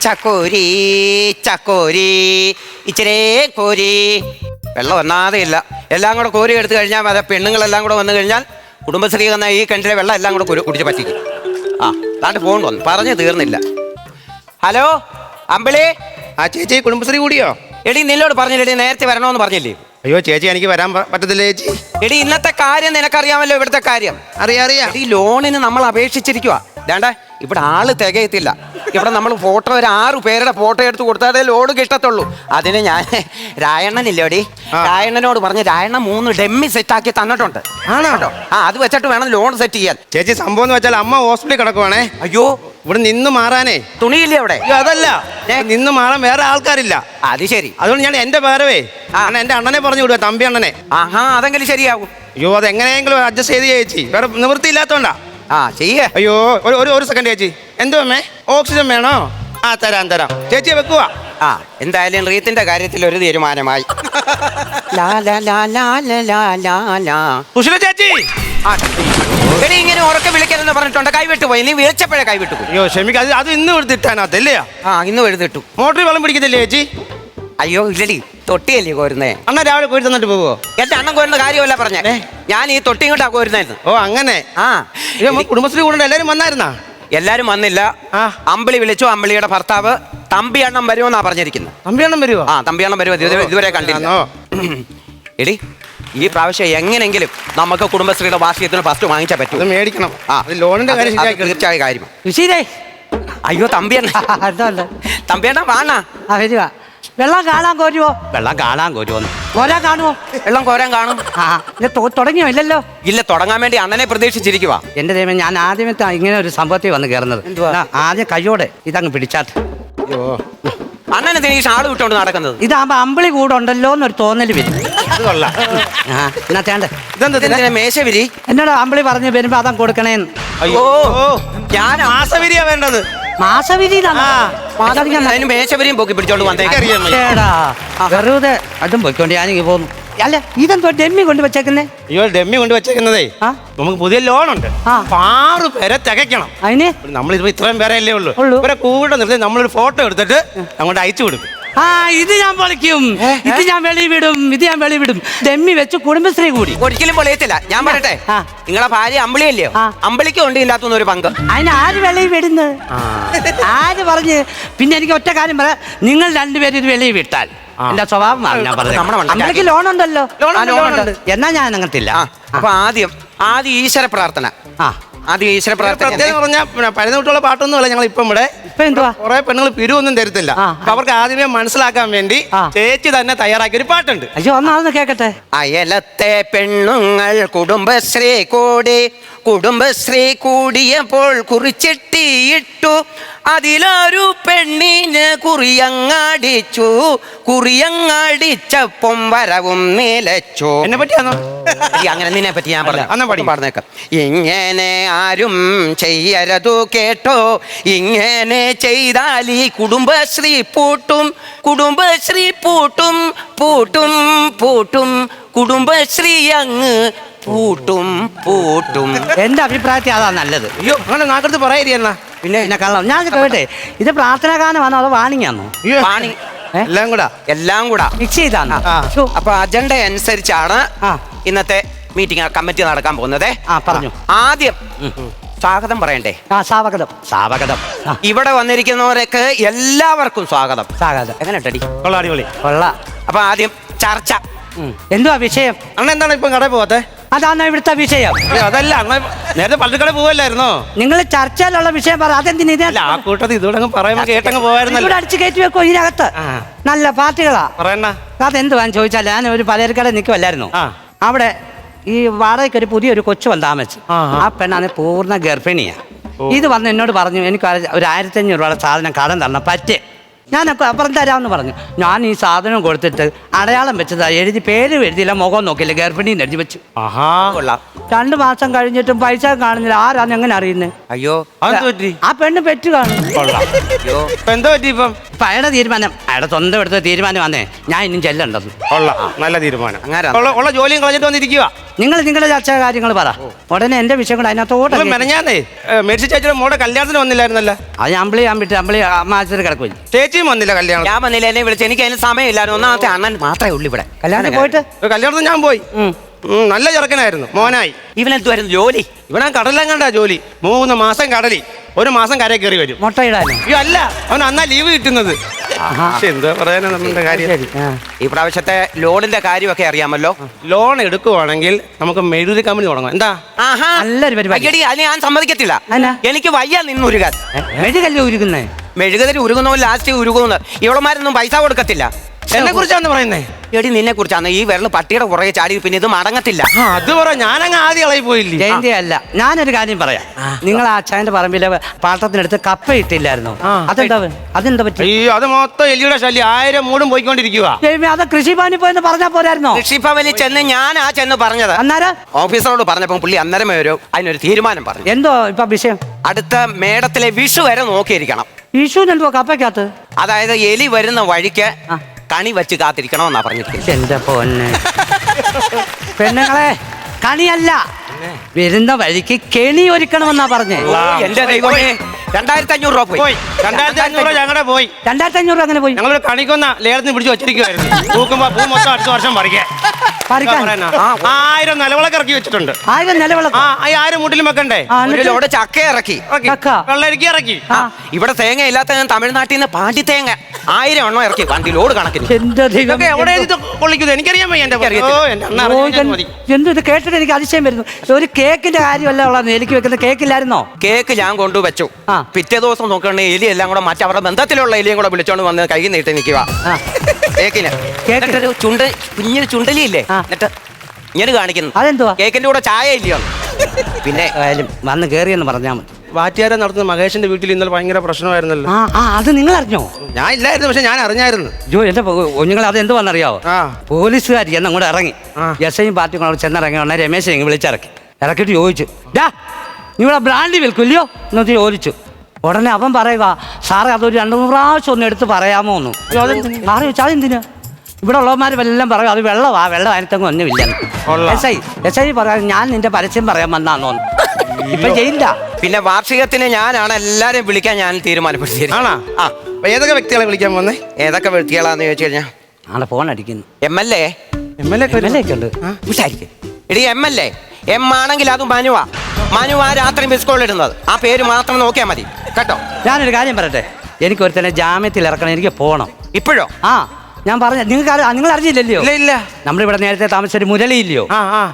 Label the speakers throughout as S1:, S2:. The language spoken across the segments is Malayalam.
S1: ചക്കോരി ചക്കോരി ഇച്ചിരേ കോരി. വെള്ളം ഒന്നാതെ ഇല്ല, എല്ലാം കൂടെ കോരി എടുത്തു കഴിഞ്ഞാൽ അതെ പെണ്ണുങ്ങളെല്ലാം കൂടെ വന്നു കഴിഞ്ഞാൽ കുടുംബശ്രീ വന്ന ഈ കിണറ്റിലെ വെള്ളം എല്ലാം കൂടെ കുടിച്ച് പറ്റിക്കും. ആ താണ്ട് ഫോൺ വന്നു, പറഞ്ഞു തീർന്നില്ല. ഹലോ അമ്പിളി.
S2: ആ ചേച്ചി കുടുംബശ്രീ കൂടിയോ?
S1: എടി നിന്നോട് പറഞ്ഞില്ലേ നേരത്തെ വരണമെന്ന് പറഞ്ഞില്ലേ?
S2: അയ്യോ ചേച്ചി എനിക്ക് വരാൻ പറ്റത്തില്ല ചേച്ചി.
S1: എടി ഇന്നത്തെ കാര്യം നിനക്കറിയാമല്ലോ, ഇവിടുത്തെ കാര്യം
S2: അറിയാം.
S1: ഈ ലോണിന് നമ്മൾ അപേക്ഷിച്ചിരിക്കുക. വേണ്ട, ഇവിടെ ആള് തികയത്തില്ല. ഇവിടെ നമ്മൾ ഫോട്ടോ ഒരു 6 പേരുടെ ഫോട്ടോ എടുത്ത് കൊടുത്താലേ ലോൺ കിട്ടത്തുള്ളൂ. അതിന് ഞാൻ രായണ്ണനില്ലോടി, രായണ്ണനോട് പറഞ്ഞ് രായണ്ണ 3 ഡെമ്മി സെറ്റാക്കി തന്നിട്ടുണ്ട്.
S2: ആണോ?
S1: ആ അത് വെച്ചിട്ട് വേണം ലോൺ സെറ്റ് ചെയ്യാൻ.
S2: ചേച്ചി സംഭവം എന്ന് വെച്ചാൽ അമ്മ ഹോസ്പിറ്റലിൽ കിടക്കുവാണേ.
S1: അയ്യോ
S2: ഇവിടെ നിന്ന് മാറാനേ
S1: തുണിയില്ലേ അവിടെ?
S2: അതല്ല, നിന്ന് മാറാൻ വേറെ ആൾക്കാരില്ല.
S1: അത് ശരി.
S2: അതുകൊണ്ട് ഞാൻ എന്റെ പേരവേ എന്റെ അണ്ണനെ പറഞ്ഞു വിടുക, തമ്പി അണ്ണനെ.
S1: ആഹാ അതെങ്കിലും ശരിയാവും.
S2: അയ്യോ അത് എങ്ങനെയെങ്കിലും അഡ്ജസ്റ്റ് ചെയ്ത് ചേച്ചി, വേറെ നിവൃത്തിയില്ലാത്തോണ്ടാ.
S1: ആ ചെയ്യേ.
S2: അയ്യോ ഒരു സെക്കൻഡ് ചേച്ചി. എന്തോ അമ്മേ ഓക്സിജൻ വേണോ? ആ തരാം ചേച്ചി വെക്കുവാ.
S1: ആ എന്തായാലും റീത്തിന്റെ കാര്യത്തിൽ ഒരു തീരുമാനമായി.
S2: സുശീല ചേച്ചി
S1: എടി ഇങ്ങനെ ഉറക്കെ വിളിക്കലെന്ന് പറഞ്ഞിട്ടുണ്ട്, കൈവിട്ടു പോയി. നീ വിളിച്ചപ്പോഴേ കൈവിട്ടു പോയി.
S2: അയ്യോ ക്ഷമിക്ക, അത് ഇന്ന് എടുത്തിട്ടാനകത്തല്ലേ?
S1: ആ ഇന്ന് എഴുതിട്ടു.
S2: മോട്ടറിൽ വെള്ളം പിടിക്കത്തില്ലേ ചേച്ചി?
S1: അയ്യോ ഇല്ലടി, തൊട്ടിയല്ലേ കോരുന്നേ.
S2: അണ്ണ രാവിലെ കോരി തന്നിട്ട് പോവോ?
S1: എന്റെ അണ്ണൻ കോരുന്ന കാര്യമല്ല പറഞ്ഞേ, ഞാൻ ഈ തൊട്ടി കൊണ്ടാ കോരുന്നായിരുന്നു.
S2: ഓ അങ്ങനെ.
S1: ആ
S2: കുടുംബശ്രീ കൂടെ എല്ലാരും വന്നായിരുന്നാ?
S1: എല്ലാരും വന്നില്ല. അമ്പിളി വിളിച്ചു, അമ്പിളിയുടെ ഭർത്താവ് തമ്പി അണ്ണൻ വരുമെന്നാ പറഞ്ഞിരിക്കുന്നത്.
S2: തമ്പി അണ്ണൻ വരുമോ?
S1: ആ തമ്പി അണ്ണൻ വരുമോ, ഇതുവരെ കണ്ടില്ല. എടി ഈ പ്രാവശ്യം എങ്ങനെങ്കിലും നമുക്ക് കുടുംബശ്രീയുടെ വാർഷികത്തിന് ഫസ്റ്റ് വാങ്ങിച്ചാൽ പറ്റും.
S2: മേടിക്കണം. ലോണിന്റെ കാര്യം
S1: തീർച്ചയായും കാര്യം.
S3: ഋഷിതേ
S1: അയ്യോ തമ്പിയണ്ണ, തമ്പിയണ്ണ വാണ
S3: വരുക. വെള്ളം കാണാൻ കോരുവോ?
S1: വെള്ളം കാണാൻ കോരുവോന്ന്?
S3: കോരാൻ കാണുമോ?
S1: വെള്ളം കോരാൻ കാണും.
S3: തുടങ്ങിയോ? ഇല്ലല്ലോ.
S1: ഇല്ല, തുടങ്ങാൻ വേണ്ടി അണ്ണനെ പ്രതീക്ഷിച്ചിരിക്കുക.
S3: എന്റെ ദൈവം, ഞാൻ ആദ്യമേ ഇങ്ങനെ ഒരു സംഭവത്തിൽ വന്ന് കയറുന്നത്. ആദ്യം കയ്യോടെ ഇതങ്ങ് പിടിച്ചാട്ട്.
S1: അണ്ണനെ ഈ ഷാള് വിട്ടോണ്ട് നടക്കുന്നത്.
S3: ഇതാകുമ്പോ അമ്പിളി കൂടെ ഉണ്ടല്ലോ എന്നൊരു തോന്നല് വരും. എന്നാ ചേണ്ട
S1: ഇതെന്താ മേശ വിരി?
S3: എന്നോട് അമ്പിളി പറഞ്ഞു വരുമ്പോ അതാ കൊടുക്കണേന്ന്.
S1: അയ്യോ ഞാൻ
S2: മാസവിരിയാ വേണ്ടത്.
S1: അതിന് മേശവരിയും പൊക്കി പിടിച്ചോണ്ട്
S3: വന്നേടാ. വെറുതെ അതും പൊയ്ക്കൊണ്ട് ഞാനിങ്ങ് പോന്നു. അല്ല ഇതെന്തോ ഡെമ്മി കൊണ്ട് വെച്ചേക്കുന്നേ?
S2: അയ്യോ ഡെമ്മി കൊണ്ട് വെച്ചേക്കുന്നതേ നമുക്ക് പുതിയ ലോണുണ്ട്. 6 പേരെ തികയ്ക്കണം.
S3: അതിന്
S2: നമ്മളിപ്പോ ഇത്രയും പേരെ അല്ലേ ഉള്ളൂ. ഇവരെ കൂടെ നിർത്തി നമ്മളൊരു ഫോട്ടോ എടുത്തിട്ട് അങ്ങോട്ട് അയച്ചു കൊടുക്കും.
S3: ഇത് ഞാൻ പൊളിക്കും, ഇത് ഞാൻ വെളിവിടും. ഡെമ്മി വെച്ച് കുടുംബശ്രീ കൂടി.
S1: ഒരിക്കലും പൊളിയത്തില്ല. ഞാൻ പറയട്ടെ, നിങ്ങളെ ഭാര്യ അമ്പിളിയല്ലയോ? അമ്പിളിക്ക് ഉണ്ട് ഇതിനകത്തുനിന്ന് ഒരു പങ്ക്.
S3: അതിന് ആര് വെളിവിടുന്നു? ആര് പറഞ്ഞ്? പിന്നെ എനിക്ക് ഒറ്റ കാര്യം പറയാം, നിങ്ങൾ രണ്ടുപേരും ഇത് വെളിവിട്ടാൽ എന്റെ സ്വഭാവം ഞാൻ പറഞ്ഞു. അമ്മയ്ക്ക് ലോണുണ്ടല്ലോ. എന്നാ ഞാൻ അങ്ങനത്തില്ല.
S1: അപ്പൊ ആദ്യം ഈശ്വര പ്രാർത്ഥന. ആദ്യം ഈശ്വര പ്രാർത്ഥന
S2: പറഞ്ഞാൽ പഴയതുള്ള പാട്ടൊന്നും അല്ല. ഞങ്ങൾ ഇപ്പം ഇവിടെ കുറെ പെണ്ണുങ്ങൾ പിരിവൊന്നും തരത്തില്ല. അവർക്ക് ആദ്യമേ മനസ്സിലാക്കാൻ വേണ്ടി ചേച്ചി തന്നെ തയ്യാറാക്കിയ ഒരു പാട്ടുണ്ട്.
S3: അയ്യോ ഒന്നാണെന്ന് കേക്കട്ടെ.
S1: അയലത്തെ പെണ്ണുങ്ങൾ കുടുംബശ്രീ കൂടിയപ്പോൾ കുറിച്ചിട്ടിയിട്ടു, അതിലൊരു പെണ്ണിന് കുറിയങ്ങാടിച്ചപ്പം വരവും നിലച്ചു.
S2: എന്നെ പറ്റിയാണോ?
S1: അങ്ങനെ നിന്നെ പറ്റി ഞാൻ പറഞ്ഞു പാടുന്നേക്കാം. ഇങ്ങനെ ആരും ചെയ്യരുതു കേട്ടോ, ഇങ്ങനെ ചെയ്താൽ ഈ കുടുംബശ്രീ പൂട്ടും കുടുംബശ്രീ അങ്ങ് പൂട്ടും.
S3: എന്റെ അഭിപ്രായത്തിൽ അതാ നല്ലത്.
S2: അയ്യോ അങ്ങനെ നാക്കടുത്ത് പറയാ.
S3: പിന്നെ കള്ളം. ഞാൻ കേട്ടെ, ഇത് പ്രാർത്ഥനാ ഗാനമാണോ അതോ വാണിങ്ങാണോ?
S1: എല്ലാം കൂടാ
S3: മിക്സ് ചെയ്താണോ?
S1: അപ്പൊ അജണ്ട അനുസരിച്ചാണ് ഇന്നത്തെ മീറ്റിംഗ് കമ്മിറ്റി നടക്കാൻ പോകുന്നത്.
S3: പറഞ്ഞു.
S1: ആദ്യം സ്വാഗതം പറയണ്ടേ?
S3: സ്വാഗതം.
S1: ഇവിടെ വന്നിരിക്കുന്നവരൊക്കെ എല്ലാവർക്കും സ്വാഗതം. എങ്ങനെ അടി?
S3: കൊള്ളാം.
S1: അപ്പൊ ആദ്യം ചർച്ച.
S3: എന്തുവാ വിഷയം?
S2: അണ്ണ എന്താണ് ഇപ്പം കടയിൽ പോകാത്തെ?
S3: അതാണ് ഇവിടുത്തെ വിഷയം.
S2: അതല്ല, അണ്ണ നേരത്തെ പള്ളിക്കട പോവല്ലായിരുന്നോ?
S3: നിങ്ങൾ ചർച്ചയിലുള്ള വിഷയം പറ. അതെന്തിനാ
S2: ആ കൂട്ടത്തിൽ ഇതോടെ പറയുമ്പോ കേട്ടങ്ങ് പോവായിരുന്നല്ലോ.
S3: അടിച്ചു കയറ്റി വെക്കോ ഇതിനകത്ത്? നല്ല പാർട്ടികളാ പറയണ. അതെന്തുവാന്ന് ചോദിച്ചാൽ, ഞാൻ ഒരു പലചരക്കട നിൽക്കുമല്ലായിരുന്നു. അവിടെ ഈ വാടകയ്ക്ക് ഒരു പുതിയൊരു കൊച്ചു വന്ന് താമസിച്ചു. ആ പെണ്ണാണ് പൂർണ്ണ ഗർഭിണിയാ. ഇത് വന്ന് എന്നോട് പറഞ്ഞു, എനിക്ക് ഒരു 1500 രൂപയുടെ സാധനം കടം തരണം പറ്റേ. ഞാനൊക്കെ അപ്പുറം തരാമെന്ന് പറഞ്ഞു. ഞാൻ ഈ സാധനം കൊടുത്തിട്ട് അടയാളം വെച്ചതാ, പേര് എഴുതിയില്ല, മുഖം നോക്കിയില്ല, ഗർഭിണീന്ന് എഴുതി വെച്ചു. 2 മാസം കഴിഞ്ഞിട്ടും പൈസ കാണുന്നില്ല. ആരാന്ന് എങ്ങനെ അറിയുന്നത്?
S1: അയ്യോ
S3: ആ പെണ്ണ് പെറ്റ് കാണും.
S2: എന്താ പറ്റി ഇപ്പം?
S3: അയാളുടെ തീരുമാനം, അയാളുടെ സ്വന്തം എടുത്ത തീരുമാനം വന്നേ. ഞാൻ ഇന്നും ചെല്ലണ്ടെന്ന്.
S2: നല്ല തീരുമാനം. ഉള്ള ജോലിയും കളഞ്ഞിട്ട് വന്നിരിക്കുക.
S3: നിങ്ങൾ നിങ്ങളുടെ ചർച്ച കാര്യങ്ങൾ പറ. ഉടനെ എന്റെ വിഷയം കൂടെ അതിനകത്തോട്ട്
S2: മെനഞ്ഞാന്നേ മേടിച്ച ചേച്ചിയുടെ മോടെ കല്യാണത്തിന് വന്നില്ലായിരുന്നല്ലോ.
S3: അത് അമ്പിളി ഞാൻ വിട്ട് അമ്പിളി അമ്മാശത്തിന് കിടക്കും.
S2: ചേച്ചിയും വന്നില്ല കല്യാണം.
S1: ഞാൻ വന്നില്ല, എന്നെ വിളിച്ചു. എനിക്ക് അതിന് സമയമില്ലായിരുന്നു. ഒന്നാമത്തെ അണ്ണൻ മാത്രമേ ഉള്ളൂ ഇവിടെ.
S3: കല്യാണത്തിന് പോയിട്ട്
S2: കല്യാണത്തിന് ഞാൻ പോയി. നല്ല ചെറുക്കനായിരുന്നു, മോനായി.
S1: ഇവനെന്തുവായിരുന്നു ജോലി?
S2: ഇവനാ കടലാൻ കണ്ടാ ജോലി. 3 മാസം കടലിൽ, 1 മാസം കര കയറി വരും.
S3: മുട്ടയിടാനോ?
S2: അയ്യോ അല്ല, അവൻ അന്നാ ലീവ് കിട്ടുന്നത്. എന്താ പറയാനാ നമ്മുടെ കാര്യം.
S1: ഈ പ്രാവശ്യത്തെ ലോണിന്റെ കാര്യമൊക്കെ അറിയാമല്ലോ.
S2: ലോൺ എടുക്കുവാണെങ്കിൽ നമുക്ക് മെഴുകുതിരി കമ്പനി തുടങ്ങാം. എന്താ?
S3: നല്ലൊരു പരിപാടി.
S1: അയ്യടി, അതിന് ഞാൻ സമ്മതിക്കത്തില്ല. എനിക്ക് വയ്യ നിന്നുരുകാൻ.
S3: മെഴുകല്ലേ ഉരുകുന്നേ?
S1: മെഴുകുതിരി ഉരുകുന്നവൻ ലാസ്റ്റ് ഉരുകുന്നു. ഇവളമാരൊന്നും പൈസ കൊടുക്കത്തില്ല.
S2: എന്നെ കുറിച്ചാന്ന് പറയുന്നേ?
S1: എടി നിന്നെ കുറിച്ചാണ്. ഈ വിരൽ പട്ടിയുടെ പുറകെ ചാടി, പിന്നെ ഇത് മടങ്ങത്തില്ല.
S2: അത് പറ, ഞാനങ്ങ് ആദ്യം ഇളകി പോയില്ലേ.
S3: ജയന്തി അല്ല, ഞാനൊരു കാര്യം പറയാം. നിങ്ങൾ ആ അച്ഛന്റെ പറമ്പിലെ പാട്ടത്തിനടുത്ത് കപ്പ ഇട്ടില്ലായിരുന്നു? അതെന്താ പറ്റി?
S2: അയ്യോ, അത് മൊത്തം എലിയുടെ ശല്യം. 1000 മൂടും പോയിക്കൊണ്ടിരിക്കുക.
S3: അത് കൃഷിഭവനിൽ പോയെന്ന് പറഞ്ഞാൽ പോരായിരുന്നോ?
S1: കൃഷിഭവനിൽ ചെന്ന് ഞാൻ ചെന്ന് പറഞ്ഞത്.
S3: അന്നേരം
S1: ഓഫീസറോട് പറഞ്ഞപ്പോ പുള്ളി അന്നേരമേ അതിനൊരു തീരുമാനം പറഞ്ഞു.
S3: എന്തോ ഇപ്പൊ വിഷയം?
S1: അടുത്ത മേടത്തിലെ വിഷു വരെ നോക്കിയിരിക്കണം.
S3: വിഷുവിന് എന്തുവാ കപ്പയ്ക്കകത്ത്?
S1: അതായത് എലി വരുന്ന വഴിക്ക് കണി വെച്ച് കാത്തിരിക്കണമെന്നാ പറഞ്ഞിരിക്കുന്നത്.
S3: എന്റെ പൊന്നെ പെണ്ണുങ്ങളെ, കണിയല്ല, വരുന്ന വഴിക്ക് കെണി ഒരുക്കണമെന്നാ പറഞ്ഞേ.
S1: എന്റെ ദൈവമേ, 2500 രൂപ പോയി.
S2: 2500 രൂപ ഞങ്ങളുടെ പോയി.
S3: 2500 അങ്ങനെ പോയി.
S2: ഞങ്ങളൊരു കണിക്കൊന്ന ലേലത്തിന് പിടിച്ച് വെച്ചിരിക്കുവായിരുന്നു. നോക്കുമ്പോ പൂ മൊത്തം അടുത്ത വർഷം പറിക്കാൻ 1000 നിലവിളക്ക് ഇറക്കി വെച്ചിട്ടുണ്ട്.
S3: 1000 നിലവിളക്ക്?
S2: 1000 മുട്ടിലും വെക്കണ്ടേ?
S1: ഒരു ലോഡ് ചക്ക ഇറക്കി,
S2: വെള്ളരിക്ക ഇറക്കി.
S1: ഇവിടെ തേങ്ങ ഇല്ലാത്ത തമിഴ്നാട്ടിൽ നിന്ന് പാണ്ടി തേങ്ങ 1000 എണ്ണം ഇറക്കി. വണ്ടി ലോഡ് കണക്കിന്.
S2: എവിടെ കൊള്ളിക്കുന്നത് എനിക്കറിയാൻ വയ്യ.
S3: എന്ത് ഇത് കേട്ടിട്ട് എനിക്ക് അതിശയം വരുന്നു. ഒരു കേക്കിന്റെ കാര്യമല്ല ഉള്ളത്. എലിക്ക് വെക്കുന്ന കേക്കില്ലായിരുന്നോ?
S1: കേക്ക് ഞാൻ കൊണ്ടുവച്ചു. പിറ്റേ ദിവസം നോക്കണേ എലി എല്ലാം കൂടെ മറ്റേ അവരുടെ ബന്ധത്തിലുള്ള എലിയും കൂടെ വിളിച്ചോണ്ട് വന്ന് കൈ നീട്ടി നിൽക്കുക കേക്കിന്. ചുണ്ട് കുഞ്ഞൊരു ചുണ്ടലിയില്ലേ, എന്നിട്ട് ഇങ്ങനെ കാണിക്കുന്നു.
S3: അതെന്തുവാ?
S1: കേക്കിന്റെ കൂടെ ചായ ഇല്ലയോ? പിന്നെ
S3: വന്ന് കേറിയെന്ന് പറഞ്ഞാൽ മതി.
S2: വാറ്റുകാരെ നടത്തുന്ന മഹേഷിന്റെ വീട്ടിൽ ഇന്നലെ ഭയങ്കര പ്രശ്നമായിരുന്നല്ലോ.
S3: അത് നിങ്ങൾ അറിഞ്ഞോ?
S2: ഞാൻ ഇല്ലായിരുന്നു, പക്ഷെ ഞാൻ അറിഞ്ഞായിരുന്നു.
S3: എന്റെ കുഞ്ഞുങ്ങൾ അത് എന്ത് വന്നറിയാവോ? പോലീസുകാരി എന്നങ്ങോട്ട് ഇറങ്ങി എസ്ഐയും പാർട്ടിയും കൂടെ ചെന്നിറങ്ങി ഉടനെ രമേശ് ഇങ്ങനെ വിളിച്ചിറക്കി. ഇറക്കിയിട്ട് ചോദിച്ചു, നിങ്ങളെ ബ്രാൻഡി വിൽക്കില്ലയോ എന്നിട്ട് ചോദിച്ചു. ഉടനെ അവൻ പറയുക, സാറേ അതൊരു 2-3 പ്രാവശ്യം ഒന്ന് എടുത്ത് പറയാമോ എന്ന്. സാറ് ചോദിച്ചാൽ അതെന്തിനാ? ഇവിടെ ഉള്ളവന്മാരെല്ലാം പറയും അത് വെള്ളമാ, വെള്ളം അതിനകത്തൊന്നും ഒന്നുമില്ല. എസ് ഐ പറയാം, ഞാൻ നിന്റെ പരസ്യം പറയാൻ വന്നാന്നോ. ഇപ്പൊ ചെയ്യില്ല.
S1: പിന്നെ വാർഷികത്തിന് ഞാനാണ് എല്ലാരെയും വിളിക്കാൻ ഞാൻ തീരുമാനപ്പെടുത്തിയിരിക്കുന്നത്.
S2: ഏതൊക്കെ വ്യക്തികളെ വിളിക്കാൻ വന്നേ?
S1: ഏതൊക്കെ വ്യക്തികളാന്ന് ചോദിച്ചു കഴിഞ്ഞാൽ
S3: ആളെ ഫോൺ അടിക്കുന്നു.
S1: MLA
S3: ഒക്കെ ഉണ്ട്.
S1: എടി MLA എം ആണെങ്കിൽ അത് മനുവാ. മനുവാ രാത്രി മിസ് കോൾ ഇടുന്നത്. ആ പേര് മാത്രം നോക്കിയാൽ മതി കേട്ടോ.
S3: ഞാനൊരു കാര്യം പറയട്ടെ, എനിക്ക് ഒരുത്തന്നെ ജാമ്യത്തിൽ ഇറക്കണം. എനിക്ക് പോകണം.
S1: ഇപ്പോഴോ?
S3: ഞാൻ പറഞ്ഞ നിങ്ങൾ അറിഞ്ഞില്ലല്ലോ?
S2: ഇല്ല.
S3: നമ്മളിവിടെ നേരത്തെ താമസിച്ചൊരു മുരളിയില്ലയോ?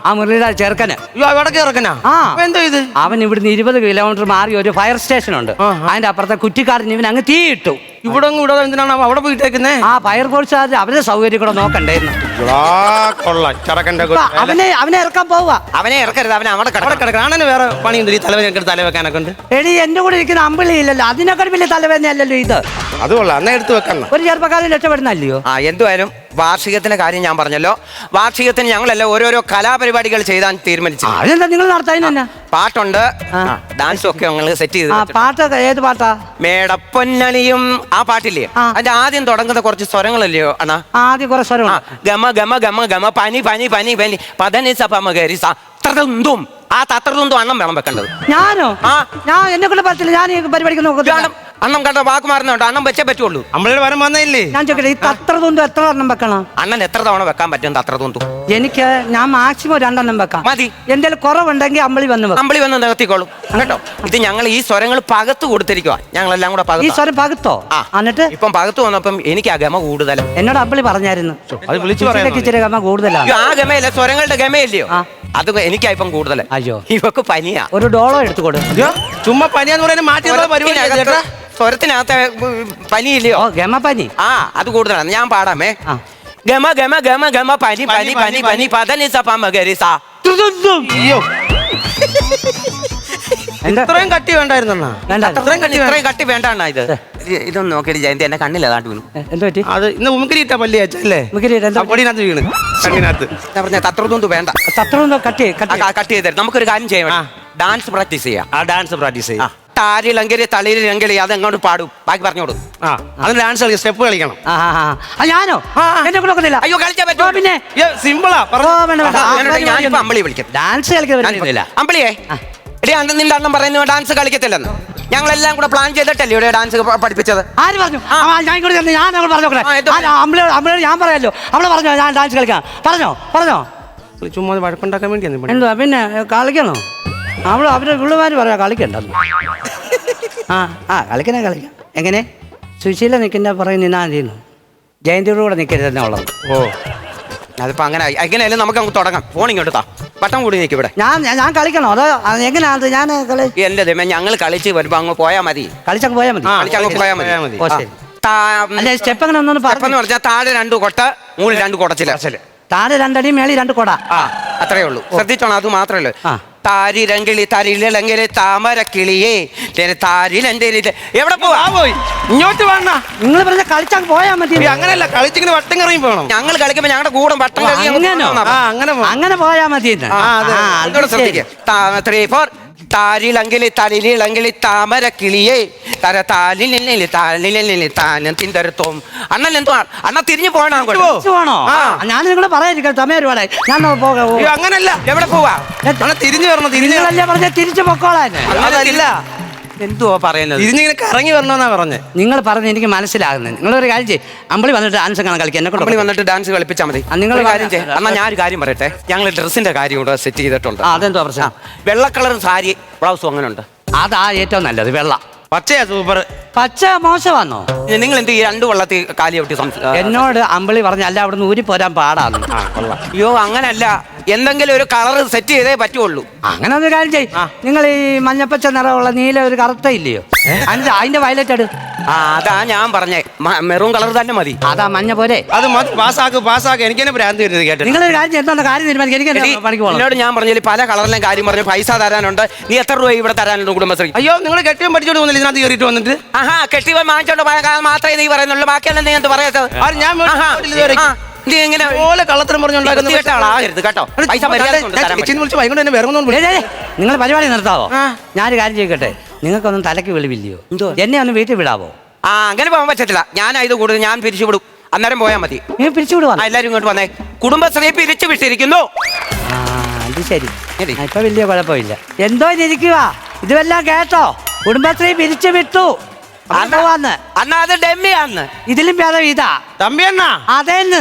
S3: ആ മുരളിയുടെ ചെറുക്കന് അവൻ ഇവിടുന്ന് 20 കിലോമീറ്റർ മാറി ഒരു ഫയർ സ്റ്റേഷൻ ഉണ്ട്. അതിന്റെ അപ്പുറത്തെ കുറ്റിക്കാരൻ ഇവൻ അങ്ങ് തീയിട്ടു.
S2: ഇവിടെ എന്തിനാണ് അവിടെ പോയിട്ടേക്കുന്നേ?
S3: ആ ഫയർ ഫോഴ്സുകാർ അവരുടെ സൗകര്യം കൂടെ നോക്കണ്ടേന്ന്. അവനെ ഇറക്കാൻ പോവുക.
S1: അവനെ ഇറക്കരുത്, അവനെ അവിടെ
S2: കിടക്കണം. വേറെ പണിയുണ്ട് ഈ തലവെക്കാനൊക്കെ ഉണ്ട്.
S3: എടി എന്റെ കൂടെ ഇരിക്കുന്ന അമ്പിളി ഇല്ലല്ലോ, അതിനൊക്കെ വലിയ തലവേദനയല്ലല്ലോ ഇത്.
S2: അത് കൊള്ളാം, എന്നാ എടുത്ത് വെക്കണം.
S3: ഒരു ചെറുപ്പക്കാരൻ രക്ഷപ്പെടുന്നല്ലയോ?
S1: എന്തുവായാലും വാർഷികത്തിന്റെ കാര്യം ഞാൻ പറഞ്ഞല്ലോ. വാർഷികത്തിന് ഞങ്ങളെല്ലാം ഓരോരോ കലാപരിപാടികൾ ചെയ്താൻ തീരുമാനിച്ചു.
S3: അതെന്താ നിങ്ങൾ നടത്താൻ?
S1: പാട്ടുണ്ട്, ഡാൻസും ഒക്കെ ഞങ്ങൾ സെറ്റ് ചെയ്ത്.
S3: പാട്ടൊക്കെ ഏത് പാട്ടാ?
S1: മേടപ്പൊന്നണിയും ആ പാട്ടില്ലേ, അതിന്റെ ആദ്യം തുടങ്ങുന്ന കുറച്ച് സ്വരങ്ങളല്ലയോ അണ്ണാ?
S3: ആദ്യം കുറച്ച് സ്വരം.
S1: ഗമ ഗമ ഗമ ഗമ പനി പനി പനി പനി പതനി സപമകരി തത്രതും. ആ തത്രതും അണ്ണം വേണം വെക്കേണ്ടത്.
S3: ഞാനോ? ഞാൻ എന്നെ കൊണ്ട് പറ്റില്ല. ഞാൻ ഈ പരിപാടിക്ക് നോക്കുന്നു.
S1: അണ്ണം കണ്ട വാക്ക് മാറുന്നുണ്ടോ? അണ്ണം വെച്ചേ പറ്റുള്ളൂ.
S2: നമ്മളൊരു വരം വന്നില്ലേ?
S3: ഞാൻ ചോദിക്കട്ടെ, ഈ തത്രതും എത്ര എണ്ണം വെക്കണം?
S1: അണ്ണൻ എത്ര തവണ വെക്കാൻ പറ്റും തത്രതും?
S3: ഞാൻ മാക്സിമം 2 എണ്ണം വെക്കാം.
S1: മതി.
S3: എന്തെങ്കിലും കുറവുണ്ടെങ്കിൽ അമ്പിളി വന്ന്
S1: നികത്തിക്കോളും കേട്ടോ. ഇത് ഞങ്ങൾ ഈ സ്വരങ്ങൾ പകത്ത് കൊടുത്തിരിക്കുക. ഞങ്ങളെല്ലാം കൂടെ
S3: ഈ സ്വരം പകത്തോ? എന്നിട്ട്
S1: ഇപ്പം പകത്ത് വന്നപ്പം എനിക്ക് ആ ഗമ കൂടുതൽ.
S3: എന്നോട് അമ്പിളി പറഞ്ഞായിരുന്നു
S2: അത് വിളിച്ചു
S3: ഇച്ചിരി ഗമ കൂടുതലാണ്.
S1: ആ ഗമയല്ല, സ്വരങ്ങളുടെ ഗമയല്ലയോ അത് എനിക്കാ ഇപ്പം കൂടുതൽ.
S3: അയ്യോ,
S1: ഇവക്ക് പനിയാ.
S3: ഒരു ഡോളോ എടുത്തു കൊടു.
S2: ചുമ്മാ പനിയാന്ന് പറയുന്നത് മാറ്റി പരിപാടി.
S1: സ്വരത്തിനകത്ത് പനിയില്ലയോ?
S3: ഗമ പനി.
S1: അത് കൂടുതലാണ്. ഞാൻ പാടാമേ. ഗമ ഗമ ഗമ ഗമ പനി പനി പനി പനി പതനി സപമകരി സാ.
S2: ഇത്രയും കട്ടി വേണ്ടായിരുന്ന?
S1: ഇത്രയും കട്ടി വേണ്ടാണ്. ഇതൊന്നും നോക്കിയിട്ട് ജയന്തി എന്നെ കണ്ണിൽ അതാണ്ട് വീണു.
S3: എന്താ പറ്റി?
S2: അത് ഇന്ന് ഉമ്മിരിട്ട പല്ലി അല്ലേ? പൊടിനകത്ത് വീണ് കണ്ണിനകത്ത്.
S1: ഞാൻ പറഞ്ഞ തത്രതൊന്നും വേണ്ട.
S3: തത്രതൊന്നും കട്ട്
S1: ചെയ്ത് നമുക്കൊരു കാര്യം ചെയ്യാം. ഡാൻസ് പ്രാക്ടീസ് ചെയ്യാം.
S2: ഡാൻസ് പ്രാക്ടീസ് ചെയ്യാം.
S1: താരിളങ്കിരി തളിരിളങ്കിരി അത് എങ്ങോട്ട് പാടും ബാക്കി പറഞ്ഞോളൂ.
S2: ആ അതിന് ഡാൻസ് കളിക്കും, സ്റ്റെപ്പ് കളിക്കണം.
S3: ഞാനോ എന്നെ കൂടെ ഒക്കത്തില്ല.
S1: അയ്യോ കളിച്ചാ പറ്റുമോ?
S3: പിന്നെ
S2: സിമ്പിളാ
S1: ഞാനിപ്പോ അമ്പിളി വിളിക്കും.
S3: ഡാൻസ് കളിക്കുന്നില്ല.
S1: അമ്പിളിയേ എടി അന്ന് നിന്റെ അണ്ണൻ പറയുന്നു ഡാൻസ് കളിക്കത്തില്ലെന്ന്. ഞങ്ങളെല്ലാം കൂടെ പ്ലാൻ ചെയ്തിട്ടല്ലേ ഇവിടെ ഡാൻസ് പഠിപ്പിച്ചത്?
S3: ആര് പറഞ്ഞു? ഞാൻ ഇങ്ങോട്ട് ചെന്ന് ഞാൻ അങ്ങോട്ട് പറഞ്ഞോട്ടെ. അമ്മയോട് ഞാൻ പറയാലോ. അവളെ പറഞ്ഞോ ഞാൻ ഡാൻസ് കളിക്കാം. പറഞ്ഞോ
S2: ചുമ്മാ വഴക്കുണ്ടാക്കാൻ വേണ്ടി
S3: എന്തുവാ പിന്നെ കളിക്കണോ? അവരുടെ പിള്ളേർ പറയാ കളിക്കണ്ടെന്ന്. കളിക്കാം. എങ്ങനെ സുശീല നിൽക്കുന്ന പറയും നിന്നാ ചെയ്യുന്നു, ജയന്തിയുടെ കൂടെ നിൽക്കരുത് തന്നെ ഉള്ളത്.
S1: ഓ അതിപ്പോ അങ്ങനെ എങ്ങനെയായാലും നമുക്ക് അങ്ങ് തുടങ്ങാം. ഫോൺ ഇങ്ങോട്ട് താ, ബട്ടൺ കൂടി നിൽക്കും ഇവിടെ.
S3: ഞാൻ കളിക്കണോ അതോ എങ്ങനെയാ? ഞാൻ
S1: എന്റെ ദൈവമേ ഞങ്ങൾ കളിച്ച് വരുമ്പോ അങ്ങ് പോയാൽ മതി.
S3: കളിച്ചങ്ങ് പോയാൽ മതി.
S1: കളിച്ചങ്ങ് പോയാൽ മതി.
S3: ഓ ശരി. സ്റ്റെപ്പ് എങ്ങനെ ഒന്നും
S1: എന്ന് പറഞ്ഞാൽ താഴെ 2 കൊട്ട, മുകളിൽ 2 കുടച്ചില്.
S3: താഴെ 2 അടി മേളി 2 കൊട.
S1: അത്രേ ഉള്ളൂ. ശ്രദ്ധിച്ചോണം, അത് മാത്രമേ ഉള്ളൂ. താരിരങ്കിളി തരിലെങ്കിലെ താമര കിളിയേ താരിലെന്റെ എവിടെ പോയി
S2: ഇങ്ങോട്ട് വേണ്ട.
S3: നിങ്ങൾ പറഞ്ഞ കളിച്ചങ്ങ് പോയാൽ മതി.
S2: അങ്ങനെയല്ല, കളിച്ചിങ്ങനെ വട്ടം കറങ്ങി പോകണം.
S1: ഞങ്ങൾ കളിക്കുമ്പോ ഞങ്ങളുടെ കൂടെ വട്ടം
S3: അങ്ങനെ പോയാൽ മതി.
S1: ശ്രദ്ധിക്കുക. 3, 4 താരിളങ്കിലി തലിലിളങ്കിലി താമര കിളിയേ തര താലിലില്ലിലി താലിലില്ലിലി താനം തിന്തരത്തോം. അണ്ണൻ എന്തുവാ അണ്ണ തിരിഞ്ഞു പോകണോ?
S3: ഞാൻ നിങ്ങളെ പറയാതിരിക്കാം, സമയം ഒരുപാട്. ഞാൻ
S2: അങ്ങനല്ല,
S1: എവിടെ പോവാ?
S2: തിരിഞ്ഞു വരണം.
S3: തിരിഞ്ഞല്ലേ പറഞ്ഞ തിരിച്ചു പൊക്കോളാൻ.
S1: എന്തുവാ പറയുന്നത്?
S2: തിരിഞ്ഞിങ്ങനെ കറങ്ങി വരണമെന്നാ പറഞ്ഞത്.
S3: നിങ്ങൾ പറഞ്ഞ് എനിക്ക് മനസ്സിലാകുന്നത്. നിങ്ങളൊരു കാര്യം ചെയ്യും, അമ്പിളി വന്നിട്ട് ഡാൻസ് കാണാൻ കളിക്കുക. എന്നെ
S1: അമ്പിളി വന്നിട്ട് ഡാൻസ് കളിപ്പിച്ചാൽ മതി. നിങ്ങൾ കാര്യം ചെയ്യും. എന്നാൽ ഞാൻ ഒരു കാര്യം പറയട്ടെ, ഞങ്ങൾ ഡ്രസ്സിന്റെ കാര്യം ഇവിടെ സെറ്റ് ചെയ്തിട്ടുണ്ട്.
S3: അതെന്തോ പ്രശ്നം?
S1: വെള്ള കളറും സാരി ബ്ലൗസും അങ്ങനെ ഉണ്ട്.
S3: അതാ ഏറ്റവും നല്ലത്. വെള്ള.
S2: പച്ചയാ സൂപ്പർ.
S3: പച്ച മോശമാണോ?
S1: നിങ്ങൾ എന്ത് ഈ 2 വെള്ളത്തിൽ കാലി ഒട്ടി
S3: എന്നോട് അമ്പിളി പറഞ്ഞ അല്ല അവിടുന്ന് ഊരി പോരാൻ പാടാന്ന്.
S1: അയ്യോ അങ്ങനല്ല, എന്തെങ്കിലും ഒരു കളർ സെറ്റ് ചെയ്തേ പറ്റുള്ളൂ.
S3: അങ്ങനെ ഒരു കാര്യം ചെയ്യും, നിങ്ങൾ ഈ മഞ്ഞപ്പച്ച നിറമുള്ള നീല ഒരു കറുത്ത ഇല്ലയോ, അതിന്റെ വയലറ്റ് എടു.
S1: അതാ ഞാൻ പറഞ്ഞേ, മെറൂൺ കളർ തന്നെ മതി.
S3: അതാ മഞ്ഞ പോലെ.
S2: അത് മതി. പാസ്സാക്ക്. എനിക്ക് തന്നെ ഭ്രാന്ത് വരുന്നത് കേട്ടോ.
S3: നിങ്ങളൊരു കാര്യം എന്താ കാര്യം തീരുമാനിക്കും. എനിക്ക് പണിക്ക് പോകണം.
S1: എന്നോട് ഞാൻ പറഞ്ഞാൽ പല കളറിലും കാര്യം പറഞ്ഞു. പൈസ തരാനുണ്ട്. നീ എത്ര രൂപ ഇവിടെ തരാനുണ്ട് കുടുംബശ്രീ?
S2: അയ്യോ നിങ്ങൾ കെട്ടിയും പഠിച്ചോണ്ട് പോകുന്നില്ല, ഇതിനകത്ത് കയറിയിട്ട് വന്നിട്ട്.
S1: കെട്ടി പോയി വാങ്ങിച്ചോണ്ട് പോയ മാത്രമേ നീ പറയുന്നുള്ളൂ, ബാക്കിയെല്ലാം നീ എന്ത് പറയാത്തത്? നീ എങ്ങനെ
S2: കള്ളത്തരം പറഞ്ഞുണ്ടാക്കുന്നത്
S1: കേട്ടോ? പൈസ
S3: നിങ്ങൾ പരിപാടി നിർത്താവോ? ഞാനൊരു കാര്യം ചെയ്യട്ടെ, നിങ്ങൾക്കൊന്നും തലയ്ക്ക് വെളിവില്ലയോ? എന്നെ ഒന്ന് വീട്ടിൽ വിടാവോ?
S1: അങ്ങനെ പോകാൻ പറ്റത്തില്ല. ഞാൻ കൂടുതൽ ഞാൻ പിരിച്ചുവിടും. അന്നേരം പോയാൽ മതി.
S3: നീ പിരിച്ചു വിടുവാ?
S1: എല്ലാരും ഇങ്ങോട്ട് വന്നേ. കുടുംബശ്രീ പിരിച്ചു വിട്ടിരിക്കുന്നു.
S3: അത് ശരി, ഇപ്പൊ വലിയ കുഴപ്പമില്ല. എന്തോ ഇരിക്കുക, ഇതുമെല്ലാം കേട്ടോ? കുടുംബശ്രീ പിരിച്ചു വിട്ടു.
S1: അന്ന് അത് ഡെമ്മിയാന്ന്.
S3: ഇതിലും ഭേദം ഇതാ.
S2: തമ്പി എന്നാ
S3: അതേന്ന്